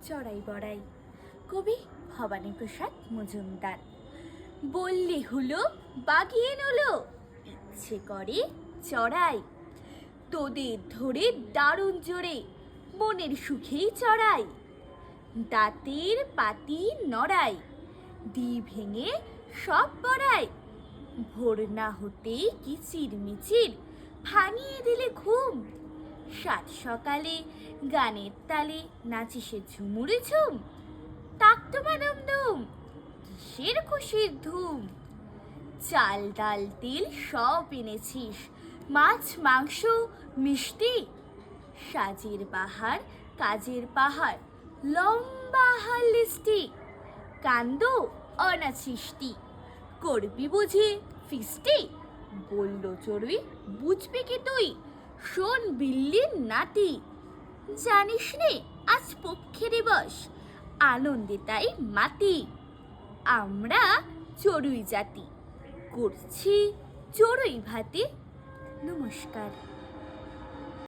চড়াই বড়াই। কবি ভবানীপ্রসাদ মজুমদার। বললে হলো বাগিয়ে নলো, ইচ্ছে করে চড়াই। তোদের ধরে দারুণ জোরে, মনের সুখেই চড়াই। দাঁতের পাতি নড়াই, দি ভেঙে সব পড়াই। ভোর না হতেই কিচির মিচির, ভাঙিয়ে দিলে ঘুম। সাত সকালে গানের তালে নাচিসে ঝুমুরে ঝুম। তাকতো মানম দুম, কিসের খুশির ধুম। চাল ডাল তেল সব এনেছিস, মাছ মাংস মিষ্টি। সাজের বাহার কাজের পাহাড়, লম্বা হাল লিস্টি। কান্দো অনাছিষ্টি, করবি বুঝি ফিস্টি। বলল চড়ুই বুঝবি কি তুই, শোন বিল্লির নাতি। জানিস নে আজ পক্ষে দিবস, আনন্দে তাই মাতি। আমরা চড়ুই জাতি, করছি চড়ুই ভাতি। নমস্কার।